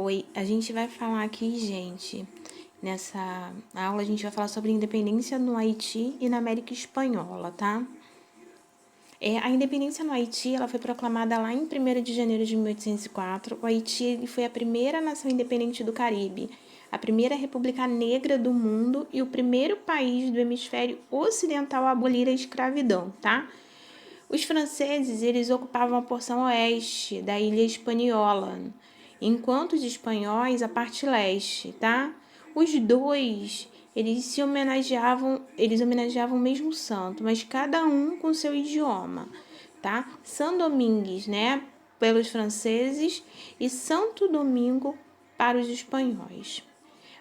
Oi, a gente vai falar aqui, gente, nessa aula a gente vai falar sobre a independência no Haiti e na América Espanhola, tá? A independência no Haiti, ela foi proclamada lá em 1º de janeiro de 1804. O Haiti ele foi a primeira nação independente do Caribe, a primeira república negra do mundo e o primeiro país do hemisfério ocidental a abolir a escravidão, tá? Os franceses, eles ocupavam a porção oeste da ilha Hispaniola, enquanto os espanhóis a parte leste, tá? Os dois, eles homenageavam o mesmo santo, mas cada um com seu idioma, tá? São Domingos, né, pelos franceses e Santo Domingo para os espanhóis.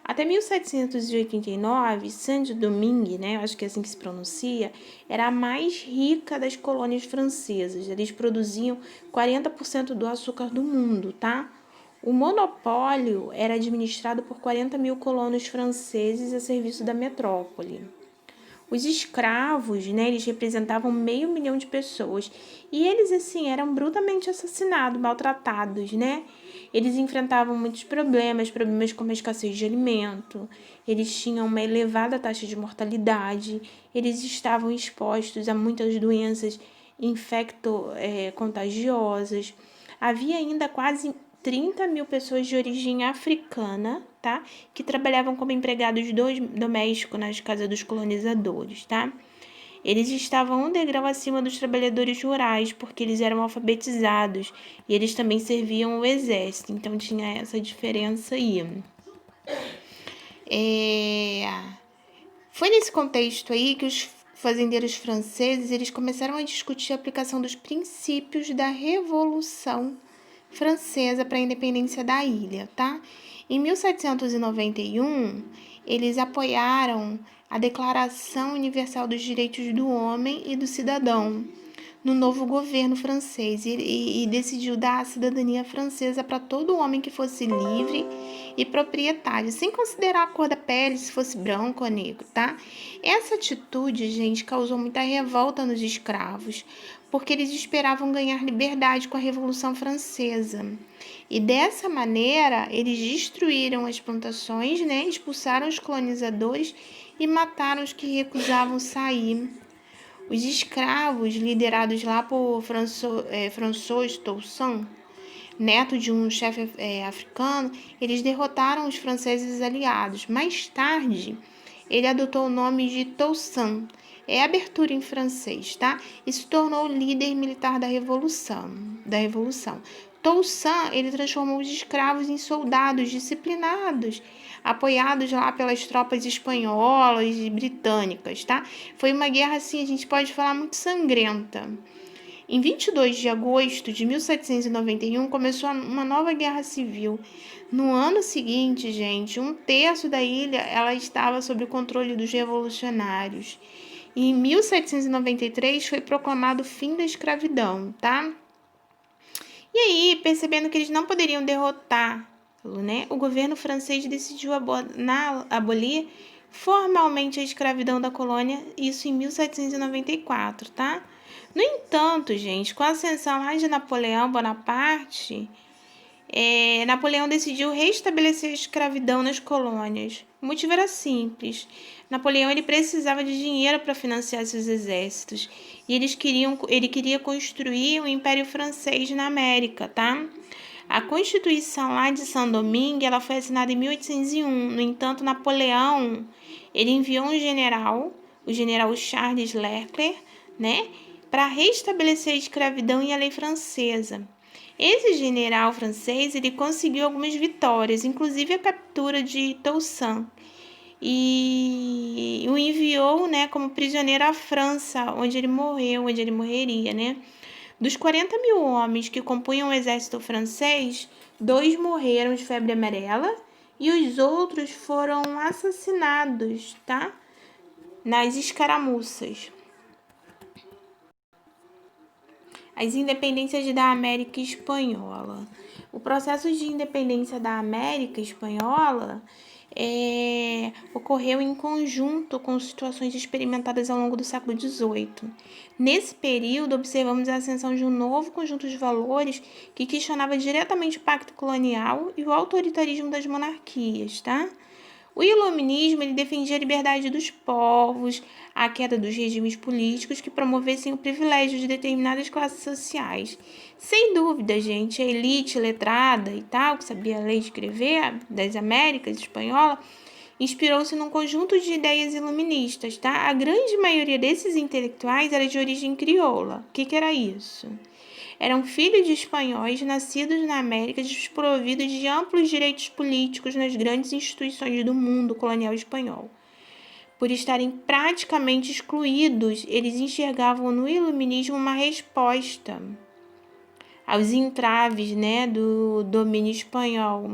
Até 1789, Saint-Domingue, né, acho que é assim que se pronuncia, era a mais rica das colônias francesas. Eles produziam 40% do açúcar do mundo, tá? O monopólio era administrado por 40 mil colonos franceses a serviço da metrópole. Os escravos, né, eles representavam 500 mil de pessoas e eles, assim, eram brutalmente assassinados, maltratados, né? Eles enfrentavam muitos problemas como a escassez de alimento, eles tinham uma elevada taxa de mortalidade, eles estavam expostos a muitas doenças infecto-contagiosas. Havia ainda quase 30 mil pessoas de origem africana, tá? Que trabalhavam como empregados domésticos nas casas dos colonizadores, tá? Eles estavam um degrau acima dos trabalhadores rurais, porque eles eram alfabetizados e eles também serviam o exército, então tinha essa diferença aí. Foi nesse contexto aí que os fazendeiros franceses eles começaram a discutir a aplicação dos princípios da Revolução Francesa para a independência da ilha, tá? Em 1791, eles apoiaram a Declaração Universal dos Direitos do Homem e do Cidadão no novo governo francês e decidiu dar a cidadania francesa para todo homem que fosse livre e proprietário, sem considerar a cor da pele, se fosse branco ou negro, tá? Essa atitude, gente, causou muita revolta nos escravos, porque eles esperavam ganhar liberdade com a Revolução Francesa. E dessa maneira, eles destruíram as plantações, né? Expulsaram os colonizadores e mataram os que recusavam sair. Os escravos, liderados lá por François Toussaint, neto de um chefe africano, eles derrotaram os franceses aliados. Mais tarde, ele adotou o nome de Toussaint, é abertura em francês, tá? E se tornou o líder militar da revolução. Toussaint, ele transformou os escravos em soldados disciplinados, apoiados lá pelas tropas espanholas e britânicas, tá? Foi uma guerra, assim, a gente pode falar, muito sangrenta. Em 22 de agosto de 1791, começou uma nova guerra civil. No ano seguinte, gente, 1/3 da ilha ela estava sob o controle dos revolucionários. E em 1793 foi proclamado o fim da escravidão, tá? E aí, percebendo que eles não poderiam derrotá-lo, né, o governo francês decidiu abolir formalmente a escravidão da colônia, isso em 1794, tá? No entanto, gente, com a ascensão lá de Napoleão Bonaparte, Napoleão decidiu restabelecer a escravidão nas colônias. O motivo era simples. Napoleão ele precisava de dinheiro para financiar seus exércitos e ele queria construir um império francês na América, tá? A Constituição lá de Saint-Domingue ela foi assinada em 1801. No entanto, Napoleão ele enviou um general, o general Charles Leclerc, né, para restabelecer a escravidão e a lei francesa. Esse general francês ele conseguiu algumas vitórias, inclusive a captura de Toussaint, e o enviou, né, como prisioneiro à França, onde ele morreria, né? Dos 40 mil homens que compunham o exército francês, 2 morreram de febre amarela e os outros foram assassinados, tá? Nas escaramuças. As independências da América Espanhola. O processo de independência da América Espanhola, ocorreu em conjunto com situações experimentadas ao longo do século XVIII. Nesse período, observamos a ascensão de um novo conjunto de valores que questionava diretamente o pacto colonial e o autoritarismo das monarquias, tá? O iluminismo ele defendia a liberdade dos povos, a queda dos regimes políticos que promovessem o privilégio de determinadas classes sociais. Sem dúvida, gente, a elite letrada e tal, que sabia ler e escrever, das Américas espanhola, inspirou-se num conjunto de ideias iluministas, tá? A grande maioria desses intelectuais era de origem crioula. O que era isso? Eram filhos de espanhóis nascidos na América, desprovidos de amplos direitos políticos nas grandes instituições do mundo colonial espanhol. Por estarem praticamente excluídos, eles enxergavam no iluminismo uma resposta aos entraves, né, do domínio espanhol.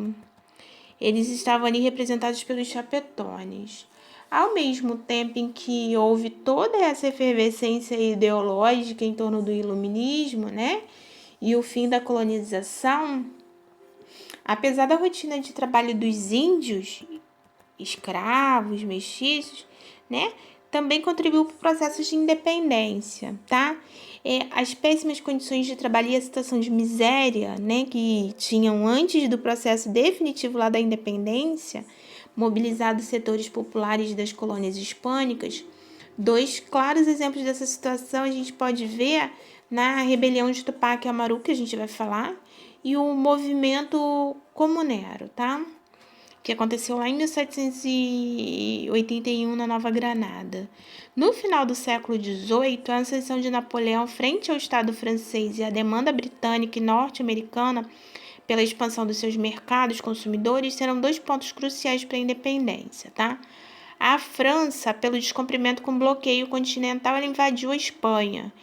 Eles estavam ali representados pelos chapetones. Ao mesmo tempo em que houve toda essa efervescência ideológica em torno do iluminismo, né, e o fim da colonização, apesar da rotina de trabalho dos índios, escravos, mestiços, né, também contribuiu para o processo de independência, tá? As péssimas condições de trabalho e a situação de miséria, né, que tinham antes do processo definitivo lá da independência, mobilizado setores populares das colônias hispânicas. Dois claros exemplos dessa situação a gente pode ver na rebelião de Tupac Amaru, que a gente vai falar, e o movimento comunero, tá? Que aconteceu lá em 1781 na Nova Granada. No final do século XVIII, a ascensão de Napoleão frente ao Estado francês e a demanda britânica e norte-americana pela expansão dos seus mercados consumidores serão dois pontos cruciais para a independência, tá? A França, pelo descumprimento com bloqueio continental, ela invadiu a Espanha,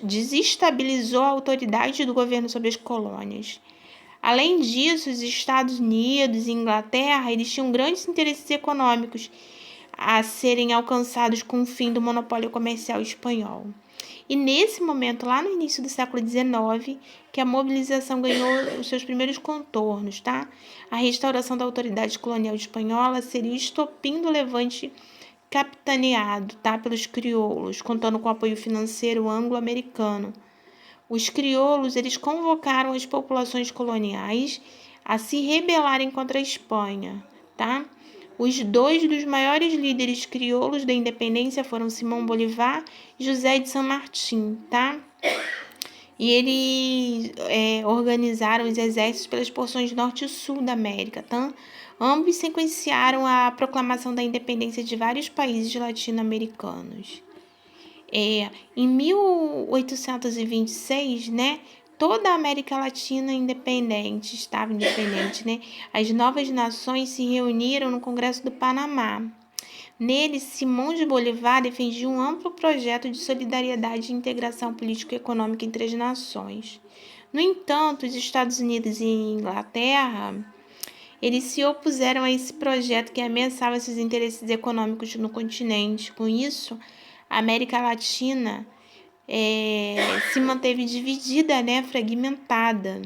desestabilizou a autoridade do governo sobre as colônias. Além disso, os Estados Unidos e Inglaterra, eles tinham grandes interesses econômicos a serem alcançados com o fim do monopólio comercial espanhol. E nesse momento, lá no início do século XIX, que a mobilização ganhou os seus primeiros contornos, tá? A restauração da autoridade colonial espanhola seria o estopim do levante capitaneado, tá? Pelos crioulos, contando com apoio financeiro anglo-americano. Os crioulos, eles convocaram as populações coloniais a se rebelarem contra a Espanha, tá? Os dois dos maiores líderes crioulos da independência foram Simão Bolívar e José de San Martín, tá? E eles organizaram os exércitos pelas porções norte e sul da América, tá? Ambos sequenciaram a proclamação da independência de vários países latino-americanos. Em 1826, né, toda a América Latina estava independente, né? As novas nações se reuniram no Congresso do Panamá. Nele, Simão de Bolívar defendia um amplo projeto de solidariedade e integração político-econômica entre as nações. No entanto, os Estados Unidos e Inglaterra, eles se opuseram a esse projeto que ameaçava seus interesses econômicos no continente. Com isso, a América Latina se manteve dividida, né, fragmentada.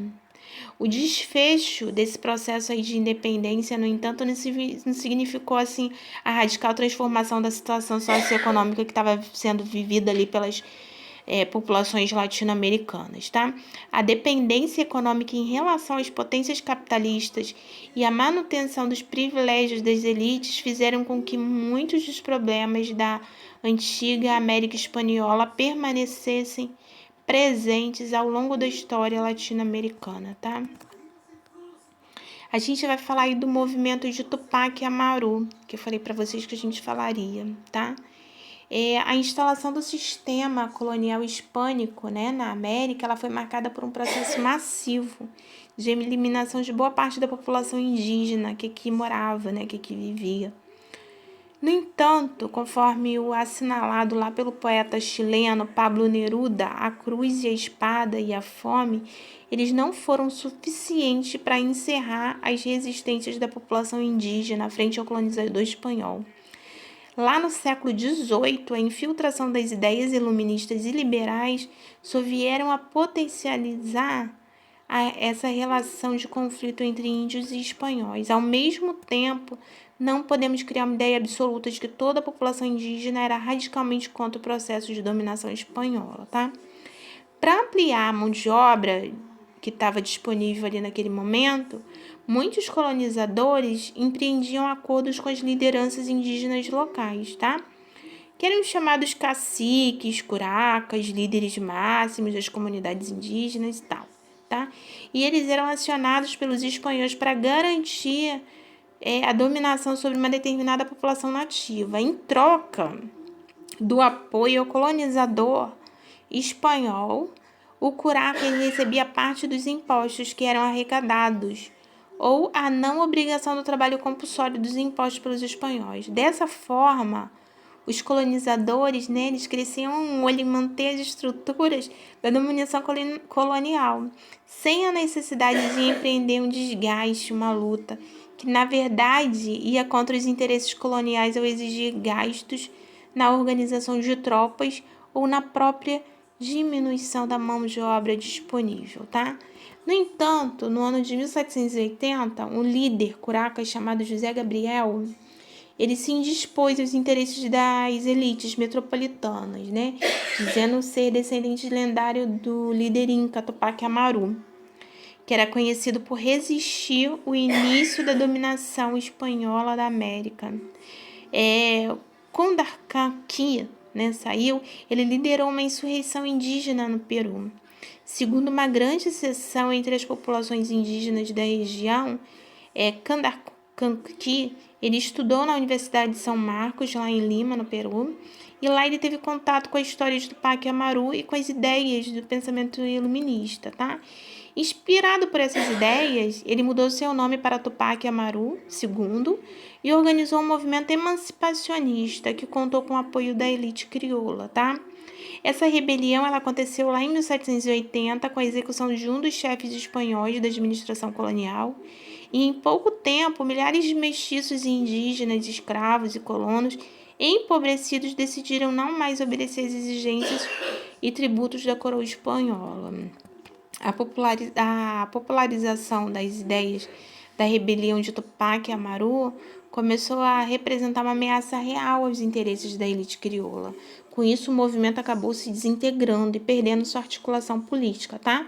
O desfecho desse processo aí de independência, no entanto, não significou assim a radical transformação da situação socioeconômica que estava sendo vivida ali pelas populações latino-americanas, tá? A dependência econômica em relação às potências capitalistas e a manutenção dos privilégios das elites fizeram com que muitos dos problemas da antiga América espanhola permanecessem presentes ao longo da história latino-americana, tá? A gente vai falar aí do movimento de Tupac Amaru, que eu falei para vocês que a gente falaria, tá? A instalação do sistema colonial hispânico, né, na América, ela foi marcada por um processo massivo de eliminação de boa parte da população indígena que aqui morava, né, que aqui vivia. No entanto, conforme o assinalado lá pelo poeta chileno Pablo Neruda, a cruz e a espada e a fome, eles não foram suficientes para encerrar as resistências da população indígena frente ao colonizador espanhol. Lá no século XVIII, a infiltração das ideias iluministas e liberais só vieram a potencializar essa relação de conflito entre índios e espanhóis. Ao mesmo tempo, não podemos criar uma ideia absoluta de que toda a população indígena era radicalmente contra o processo de dominação espanhola, tá? Para ampliar a mão de obra que estava disponível ali naquele momento, muitos colonizadores empreendiam acordos com as lideranças indígenas locais, tá? Que eram chamados caciques, curacas, líderes máximos das comunidades indígenas e tal, tá? E eles eram acionados pelos espanhóis para garantir a dominação sobre uma determinada população nativa. Em troca do apoio ao colonizador espanhol, o curaca recebia parte dos impostos que eram arrecadados ou a não obrigação do trabalho compulsório dos impostos pelos espanhóis. Dessa forma, os colonizadores, né, eles cresciam um olho em manter as estruturas da dominação colonial, sem a necessidade de empreender um desgaste, uma luta, que na verdade ia contra os interesses coloniais ao exigir gastos na organização de tropas ou na própria diminuição da mão de obra disponível, tá? No entanto, no ano de 1780, um líder curaca chamado José Gabriel, ele se indispôs aos interesses das elites metropolitanas, né? Dizendo ser descendente lendário do líder inca Tupac Amaru, que era conhecido por resistir o início da dominação espanhola da América. Quando Arcaqui, né, saiu, ele liderou uma insurreição indígena no Peru. Segundo uma grande seção entre as populações indígenas da região, Candarqui, ele estudou na Universidade de São Marcos, lá em Lima, no Peru, e lá ele teve contato com a história de Tupac Amaru e com as ideias do pensamento iluminista, tá? Inspirado por essas ideias, ele mudou seu nome para Tupac Amaru II e organizou um movimento emancipacionista que contou com o apoio da elite crioula, tá? Essa rebelião ela aconteceu lá em 1780 com a execução de um dos chefes espanhóis da administração colonial e em pouco tempo milhares de mestiços e indígenas, escravos e colonos empobrecidos decidiram não mais obedecer às exigências e tributos da coroa espanhola. A popularização das ideias da rebelião de Tupac Amaru começou a representar uma ameaça real aos interesses da elite crioula. Com isso, o movimento acabou se desintegrando e perdendo sua articulação política, tá?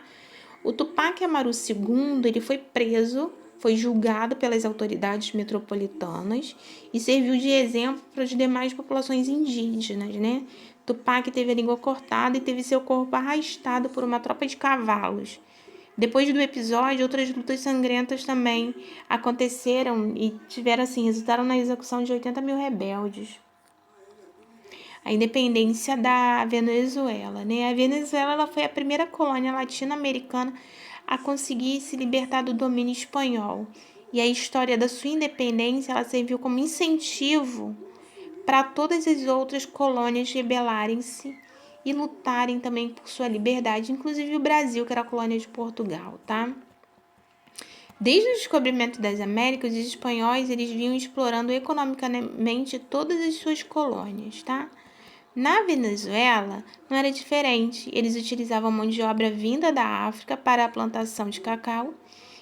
O Tupac Amaru II, ele foi preso, foi julgado pelas autoridades metropolitanas e serviu de exemplo para as demais populações indígenas, né? Tupac teve a língua cortada e teve seu corpo arrastado por uma tropa de cavalos. Depois do episódio, outras lutas sangrentas também aconteceram e resultaram na execução de 80 mil rebeldes. A independência da Venezuela, né? A Venezuela ela foi a primeira colônia latino-americana a conseguir se libertar do domínio espanhol. E a história da sua independência ela serviu como incentivo para todas as outras colônias rebelarem-se e lutarem também por sua liberdade, inclusive o Brasil, que era a colônia de Portugal, tá? Desde o descobrimento das Américas, os espanhóis eles vinham explorando economicamente todas as suas colônias, tá? Na Venezuela, não era diferente. Eles utilizavam mão de obra vinda da África para a plantação de cacau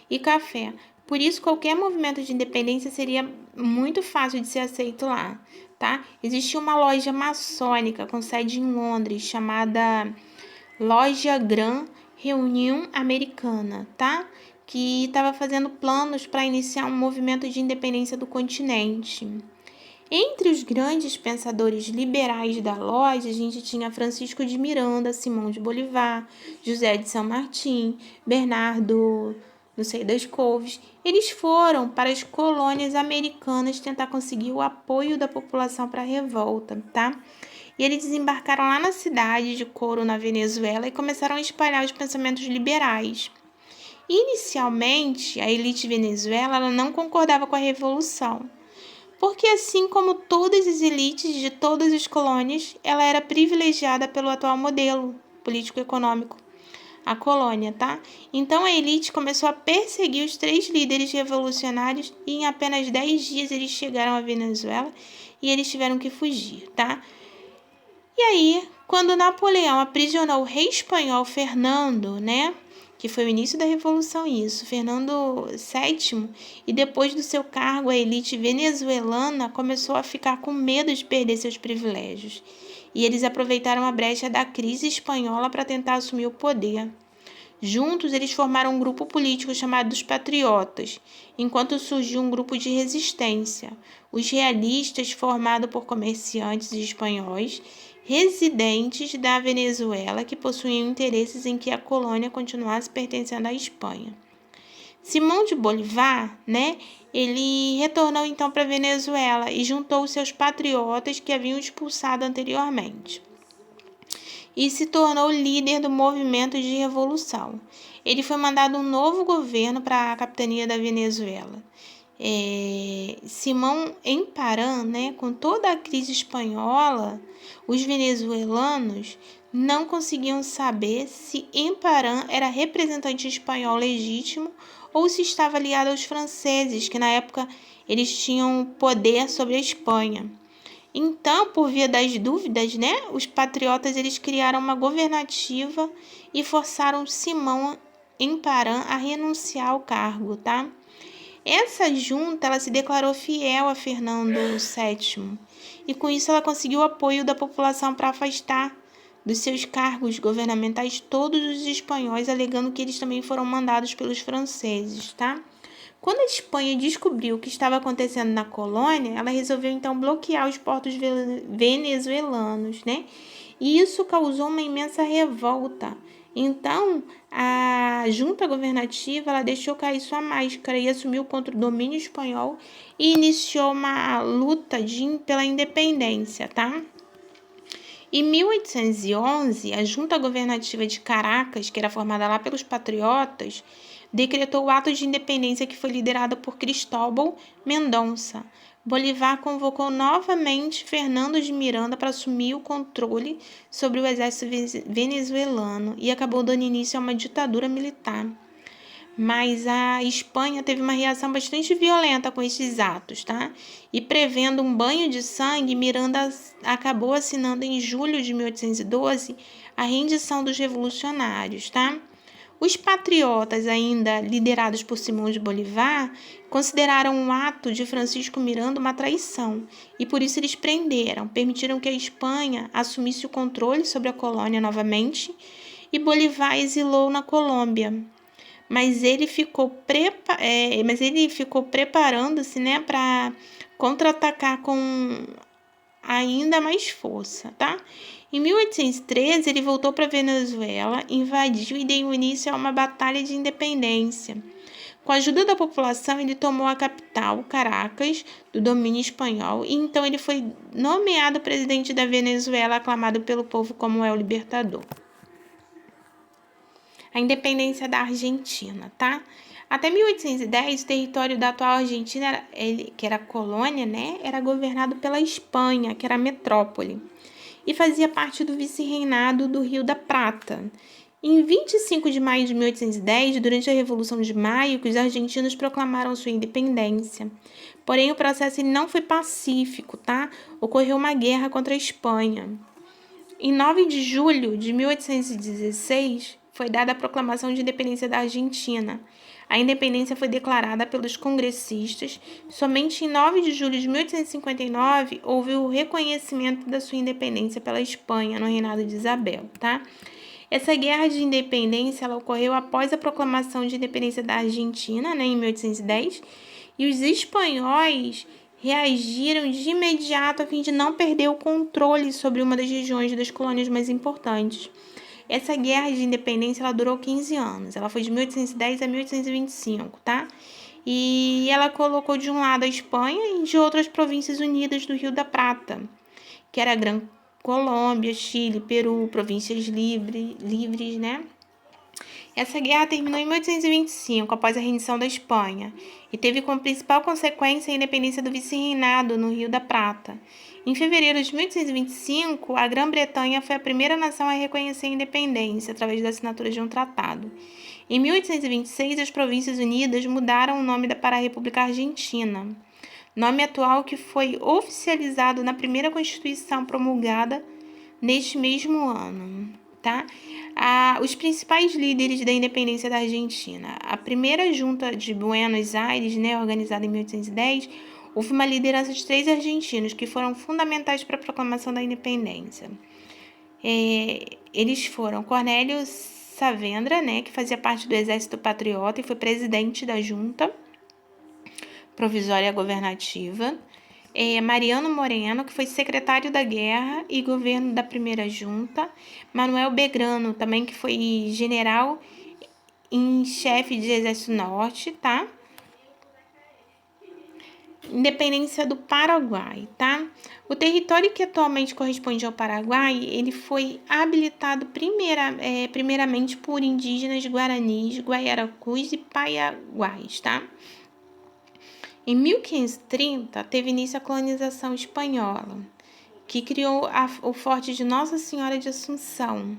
e café. Por isso, qualquer movimento de independência seria muito fácil de ser aceito lá, tá? Existia uma loja maçônica com sede em Londres, chamada Loja Gran Reunião Americana, tá? Que estava fazendo planos para iniciar um movimento de independência do continente. Entre os grandes pensadores liberais da loja, a gente tinha Francisco de Miranda, Simão de Bolivar, José de São Martim, Bernardo, não sei das couves. Eles foram para as colônias americanas tentar conseguir o apoio da população para a revolta, tá? E eles desembarcaram lá na cidade de Coro, na Venezuela, e começaram a espalhar os pensamentos liberais. Inicialmente, a elite venezuela ela não concordava com a revolução, porque assim como todas as elites de todas as colônias, ela era privilegiada pelo atual modelo político-econômico, a colônia, tá? Então a elite começou a perseguir os 3 líderes revolucionários e em apenas 10 dias eles chegaram à Venezuela e eles tiveram que fugir, tá? E aí, quando Napoleão aprisionou o rei espanhol Fernando, né? que foi o início da Revolução, isso, Fernando VII, e depois do seu cargo, a elite venezuelana começou a ficar com medo de perder seus privilégios. E eles aproveitaram a brecha da crise espanhola para tentar assumir o poder. Juntos, eles formaram um grupo político chamado dos Patriotas, enquanto surgiu um grupo de resistência, os realistas, formado por comerciantes espanhóis residentes da Venezuela que possuíam interesses em que a colônia continuasse pertencendo à Espanha. Simão de Bolívar, ele retornou então para a Venezuela e juntou os seus patriotas que haviam expulsado anteriormente e se tornou líder do movimento de revolução. Ele foi mandado um novo governo para a capitania da Venezuela. Simão Emparan, com toda a crise espanhola, os venezuelanos não conseguiam saber se Emparan era representante espanhol legítimo ou se estava aliado aos franceses, que na época eles tinham poder sobre a Espanha. Então, por via das dúvidas, os patriotas eles criaram uma governativa e forçaram Simão Emparan a renunciar ao cargo, tá? Essa junta ela se declarou fiel a Fernando VII e com isso ela conseguiu o apoio da população para afastar dos seus cargos governamentais todos os espanhóis, alegando que eles também foram mandados pelos franceses, tá? Quando a Espanha descobriu o que estava acontecendo na colônia, ela resolveu então bloquear os portos venezuelanos, E isso causou uma imensa revolta. Então, a junta governativa ela deixou cair sua máscara e assumiu contra o domínio espanhol e iniciou uma luta pela independência, tá? Em 1811, a junta governativa de Caracas, que era formada lá pelos patriotas, decretou o ato de independência que foi liderado por Cristóbal Mendonça. Bolívar convocou novamente Fernando de Miranda para assumir o controle sobre o exército venezuelano e acabou dando início a uma ditadura militar. Mas a Espanha teve uma reação bastante violenta com estes atos, tá? E prevendo um banho de sangue, Miranda acabou assinando em julho de 1812 a rendição dos revolucionários, tá? Os patriotas, ainda liderados por Simão de Bolívar, consideraram o ato de Francisco Miranda uma traição e por isso eles permitiram que a Espanha assumisse o controle sobre a colônia novamente e Bolívar exilou na Colômbia. Mas ele ficou preparando-se, para contra-atacar com ainda mais força, tá? Em 1813, ele voltou para a Venezuela, invadiu e deu início a uma batalha de independência. Com a ajuda da população, ele tomou a capital, Caracas, do domínio espanhol, e então ele foi nomeado presidente da Venezuela, aclamado pelo povo como o libertador. A independência da Argentina, tá? Até 1810, o território da atual Argentina, que era colônia, era governado pela Espanha, que era a metrópole, e fazia parte do vice-reinado do Rio da Prata. Em 25 de maio de 1810, durante a Revolução de Maio, que os argentinos proclamaram sua independência. Porém, o processo não foi pacífico, tá? Ocorreu uma guerra contra a Espanha. Em 9 de julho de 1816, foi dada a proclamação de independência da Argentina. A independência foi declarada pelos congressistas. Somente em 9 de julho de 1859 houve o reconhecimento da sua independência pela Espanha no reinado de Isabel, tá? Essa guerra de independência ela ocorreu após a proclamação de independência da Argentina, em 1810, e os espanhóis reagiram de imediato a fim de não perder o controle sobre uma das regiões das colônias mais importantes. Essa guerra de independência ela durou 15 anos. Ela foi de 1810 a 1825, tá? E ela colocou de um lado a Espanha e de outras províncias unidas do Rio da Prata, que era a Gran Colômbia, Chile, Peru, províncias livres, Essa guerra terminou em 1825, após a rendição da Espanha, e teve como principal consequência a independência do vice-reinado no Rio da Prata. Em fevereiro de 1825, a Grã-Bretanha foi a primeira nação a reconhecer a independência, através da assinatura de um tratado. Em 1826, as Províncias Unidas mudaram o nome para a República Argentina, nome atual que foi oficializado na primeira Constituição promulgada neste mesmo ano, tá? Os principais líderes da independência da Argentina. A primeira junta de Buenos Aires, né, organizada em 1810, houve uma liderança de 3 argentinos que foram fundamentais para a proclamação da independência. Eles foram Cornélio Saavedra, né, que fazia parte do Exército Patriota e foi presidente da junta provisória governativa. Mariano Moreno, que foi secretário da Guerra e Governo da Primeira Junta. Manuel Belgrano, também, que foi general em chefe de Exército Norte, tá? Independência do Paraguai, tá? O território que atualmente corresponde ao Paraguai, ele foi habilitado primeiramente por indígenas guaranis, guaiaracus e paiaguás, tá? Em 1530, teve início a colonização espanhola, que criou o Forte de Nossa Senhora de Assunção,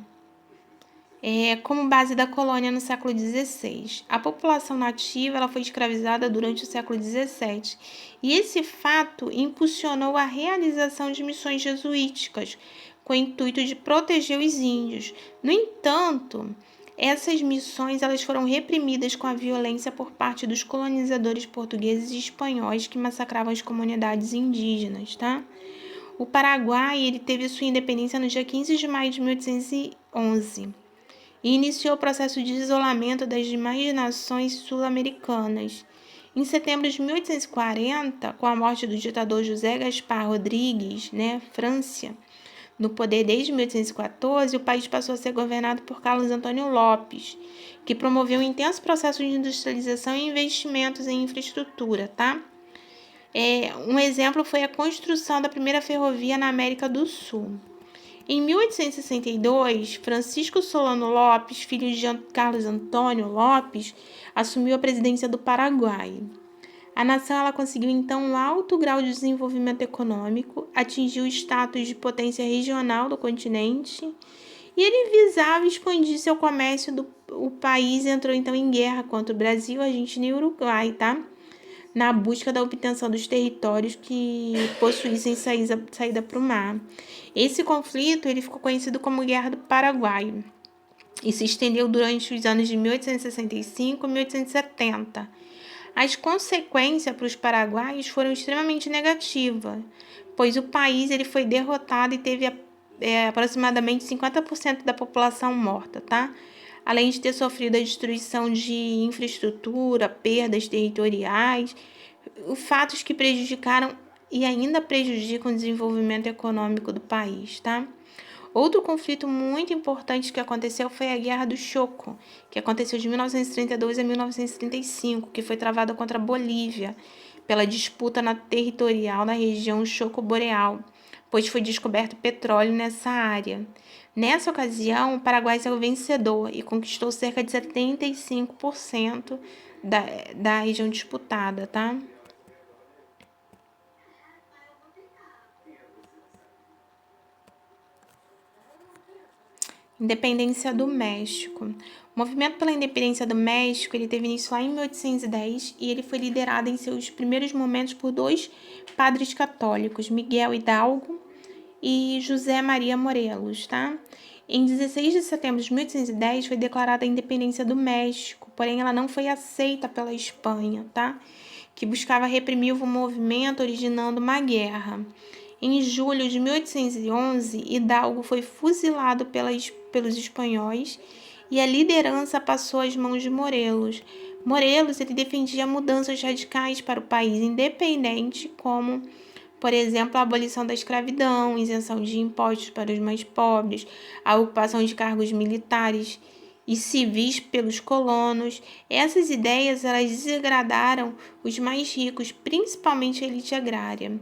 como base da colônia no século XVI. A população nativa ela foi escravizada durante o século XVII, e esse fato impulsionou a realização de missões jesuíticas, com o intuito de proteger os índios. No entanto, essas missões elas foram reprimidas com a violência por parte dos colonizadores portugueses e espanhóis que massacravam as comunidades indígenas, tá? O Paraguai ele teve sua independência no dia 15 de maio de 1811 e iniciou o processo de isolamento das demais nações sul-americanas. Em setembro de 1840, com a morte do ditador José Gaspar Rodrigues, né, França, no poder desde 1814, o país passou a ser governado por Carlos Antônio Lopes, que promoveu um intenso processo de industrialização e investimentos em infraestrutura, tá? Um exemplo foi a construção da primeira ferrovia na América do Sul. Em 1862, Francisco Solano Lopes, filho de Carlos Antônio Lopes, assumiu a presidência do Paraguai. A nação ela conseguiu então um alto grau de desenvolvimento econômico, atingiu o status de potência regional do continente e ele visava expandir seu comércio. O país entrou então em guerra contra o Brasil, Argentina e Uruguai, tá? Na busca da obtenção dos territórios que possuíssem saída para o mar. Esse conflito ele ficou conhecido como Guerra do Paraguai e se estendeu durante os anos de 1865 e 1870. As consequências para os paraguaios foram extremamente negativas, pois o país ele foi derrotado e teve aproximadamente 50% da população morta, tá? Além de ter sofrido a destruição de infraestrutura, perdas territoriais, fatos que prejudicaram e ainda prejudicam o desenvolvimento econômico do país, tá? Outro conflito muito importante que aconteceu foi a Guerra do Choco, que aconteceu de 1932 a 1935, que foi travada contra a Bolívia, pela disputa territorial na região Choco-Boreal, pois foi descoberto petróleo nessa área. Nessa ocasião, o Paraguai saiu vencedor e conquistou cerca de 75% da região disputada, tá? Independência do México. O movimento pela independência do México ele teve início lá em 1810 e ele foi liderado em seus primeiros momentos por 2 padres católicos, Miguel Hidalgo e José Maria Morelos, tá? Em 16 de setembro de 1810 foi declarada a independência do México, porém ela não foi aceita pela Espanha, tá? Que buscava reprimir o movimento, originando uma guerra. Em julho de 1811, Hidalgo foi fuzilado pelos espanhóis e a liderança passou às mãos de Morelos. Morelos ele defendia mudanças radicais para o país independente, como, por exemplo, a abolição da escravidão, isenção de impostos para os mais pobres, a ocupação de cargos militares e civis pelos colonos. Essas ideias elas desagradaram os mais ricos, principalmente a elite agrária.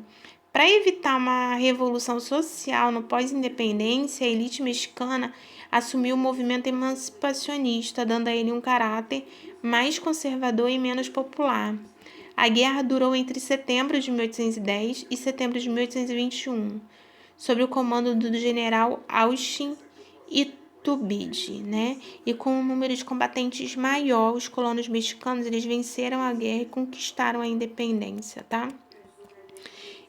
Para evitar uma revolução social no pós-independência, a elite mexicana assumiu o movimento emancipacionista, dando a ele um caráter mais conservador e menos popular. A guerra durou entre setembro de 1810 e setembro de 1821, sob o comando do general Austin Iturbide, né? E com um número de combatentes maior, os colonos mexicanos eles venceram a guerra e conquistaram a independência, tá?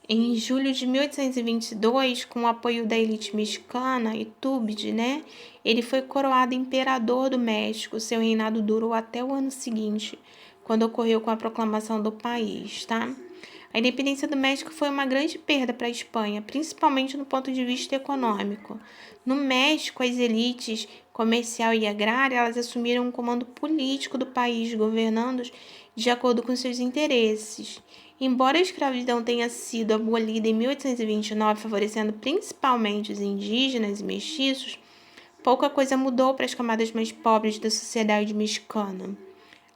Em julho de 1822, com o apoio da elite mexicana, Iturbide, né, Ele foi coroado imperador do México. Seu reinado durou até o ano seguinte, quando ocorreu com a proclamação do país, tá? A independência do México foi uma grande perda para a Espanha, principalmente no ponto de vista econômico. No México, as elites comercial e agrária, elas assumiram o comando político do país, governando de acordo com seus interesses. Embora a escravidão tenha sido abolida em 1829, favorecendo principalmente os indígenas e mestiços, pouca coisa mudou para as camadas mais pobres da sociedade mexicana,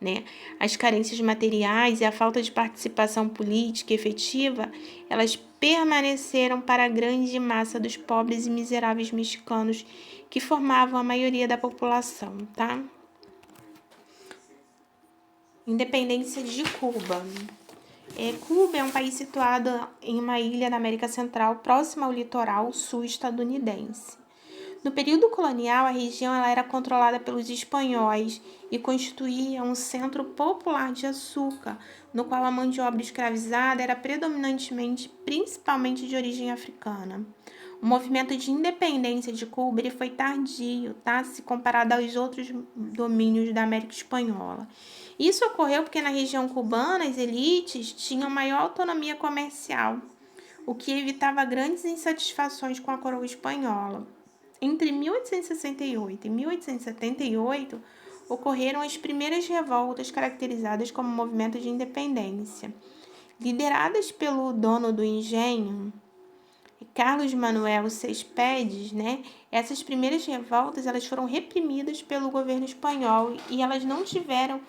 né? As carências materiais e a falta de participação política efetiva, elas permaneceram para a grande massa dos pobres e miseráveis mexicanos que formavam a maioria da população, tá? Independência de Cuba. Cuba é um país situado em uma ilha na América Central, próxima ao litoral sul estadunidense. No período colonial, a região ela era controlada pelos espanhóis e constituía um centro popular de açúcar, no qual a mão de obra escravizada era predominantemente, principalmente de origem africana. O movimento de independência de Cuba ele foi tardio, tá? Se comparado aos outros domínios da América Espanhola. Isso ocorreu porque na região cubana as elites tinham maior autonomia comercial, o que evitava grandes insatisfações com a coroa espanhola. Entre 1868 e 1878, ocorreram as primeiras revoltas caracterizadas como movimento de independência. Lideradas pelo dono do engenho, Carlos Manuel Céspedes, né? Essas primeiras revoltas elas foram reprimidas pelo governo espanhol e elas não tiveram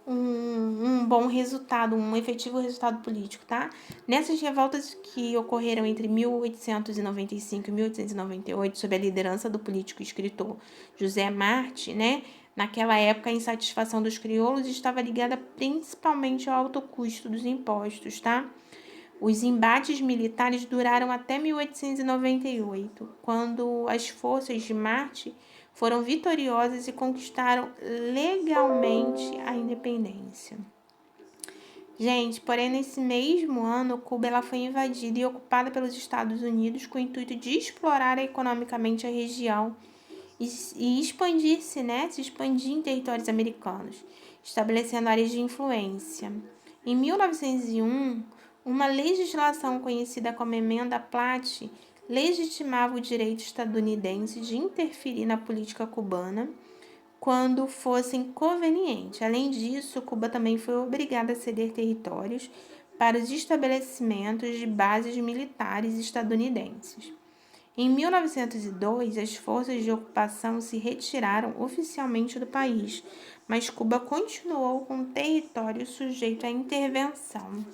um bom resultado, um efetivo resultado político, tá? Nessas revoltas que ocorreram entre 1895 e 1898, sob a liderança do político e escritor José Martí, né? Naquela época, a insatisfação dos crioulos estava ligada principalmente ao alto custo dos impostos, tá? Os embates militares duraram até 1898, quando as forças de Martí foram vitoriosas e conquistaram legalmente a independência. Gente, porém nesse mesmo ano, Cuba ela foi invadida e ocupada pelos Estados Unidos com o intuito de explorar economicamente a região e expandir-se, né? Se expandir em territórios americanos, estabelecendo áreas de influência. Em 1901, uma legislação conhecida como Emenda Platt legitimava o direito estadunidense de interferir na política cubana quando fosse conveniente. Além disso, Cuba também foi obrigada a ceder territórios para os estabelecimentos de bases militares estadunidenses. Em 1902, as forças de ocupação se retiraram oficialmente do país, mas Cuba continuou com o território sujeito à intervenção.